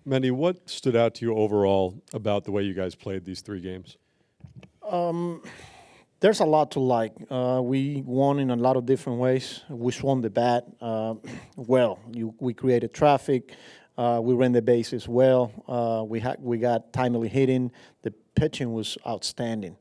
Mendy, what stood out to you overall about the way you guys played these 3 games? There's a lot to like. We won in a lot of different ways. We swung the bat well. We created traffic. We ran the bases well. We got timely hitting. The pitching was outstanding.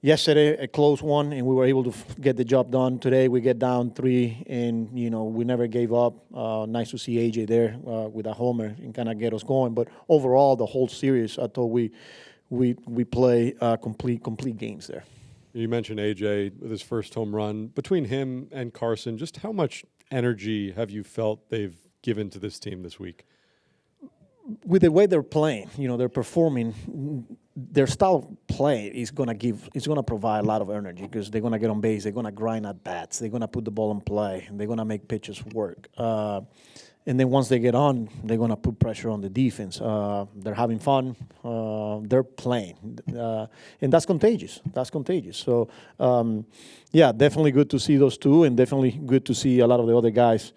Yesterday, a close one, and we were able to get the job done. Today, we get down 3, and we never gave up. Nice to see AJ there with a homer and kind of get us going. But overall, the whole series, I thought we play complete games there. You mentioned AJ with his first home run. Between him and Carson, just how much energy have you felt they've given to this team this week? With the way they're playing, they're performing. Their style of play is gonna provide a lot of energy because they're gonna get on base, they're gonna grind at bats, they're gonna put the ball in play, and they're gonna make pitches work. And then once they get on, they're gonna put pressure on the defense. They're having fun. They're playing, and that's contagious. So, definitely good to see those 2, and definitely good to see a lot of the other guys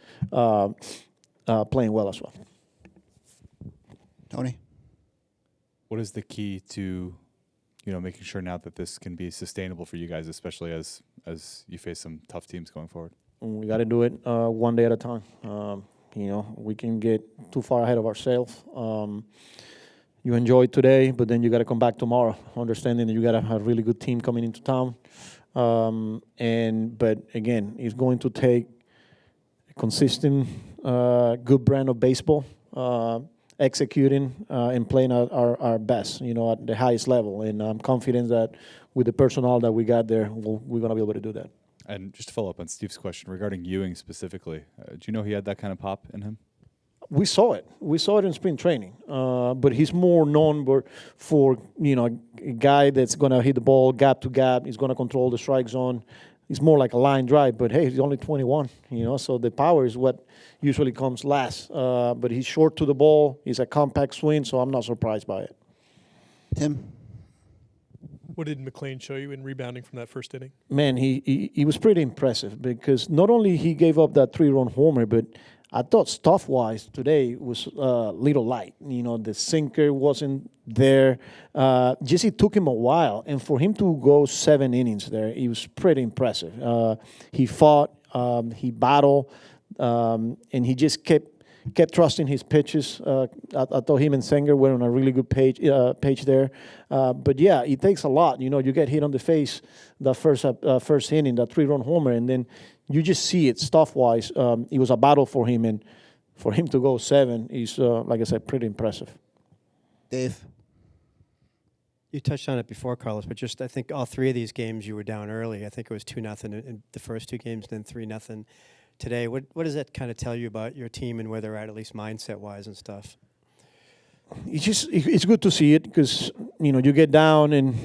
playing well as well. Tony? What is the key to, making sure now that this can be sustainable for you guys, especially as you face some tough teams going forward? We got to do it one day at a time. We can get too far ahead of ourselves. You enjoy today, but then you got to come back tomorrow, understanding that you got a really good team coming into town. But again, it's going to take a consistent, good brand of baseball. Executing and playing our best, at the highest level. And I'm confident that with the personnel that we got there, we're going to be able to do that. And just to follow up on Steve's question regarding Ewing specifically, do you know he had that kind of pop in him? We saw it. We saw it in spring training. But he's more known for a guy that's going to hit the ball gap to gap. He's going to control the strike zone. He's more like a line drive, but hey, he's only 21, so the power is what usually comes last. But he's short to the ball. He's a compact swing, so I'm not surprised by it. Tim? What did McLean show you in rebounding from that first inning? Man, he was pretty impressive because not only he gave up that 3-run homer, but I thought stuff-wise today was a little light. The sinker wasn't there. Just it took him a while. And for him to go 7 innings there, it was pretty impressive. He fought, he battled, and he just kept trusting his pitches. I thought him and Sanger were on a really good page there. But, yeah, it takes a lot. You get hit on the face the first inning, that 3-run homer, and then you just see it stuff-wise. It was a battle for him, and for him to go 7 is, like I said, pretty impressive. Dave? You touched on it before, Carlos, but just I think all 3 of these games you were down early. I think it was 2-0 in the first 2 games, then 3-0 today. What does that kind of tell you about your team and where they're at least mindset-wise and stuff? It's good to see it because, you get down and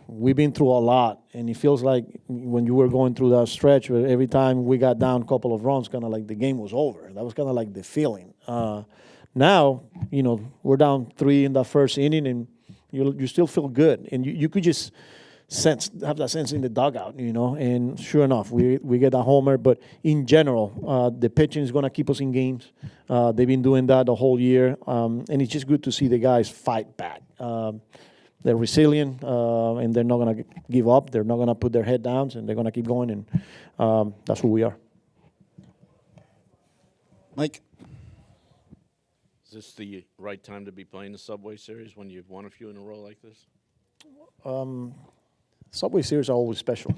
we've been through a lot, and it feels like when you were going through that stretch where every time we got down a couple of runs, kind of like the game was over. That was kind of like the feeling. Now, we're down 3 in the first inning, and you still feel good, and you could just have that sense in the dugout, and sure enough, we get a homer. But in general, the pitching is going to keep us in games. They've been doing that the whole year, and it's just good to see the guys fight back. They're resilient, and they're not going to give up. They're not going to put their head down, and they're going to keep going, and that's who we are. Mike? Is this the right time to be playing the Subway Series when you've won a few in a row like this? Subway Series are always special.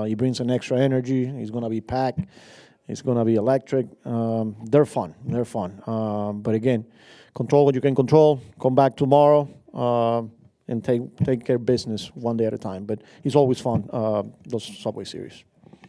He brings an extra energy. He's going to be packed. It's going to be electric. They're fun. But again, control what you can control. Come back tomorrow and take care of business one day at a time. But it's always fun, those Subway Series.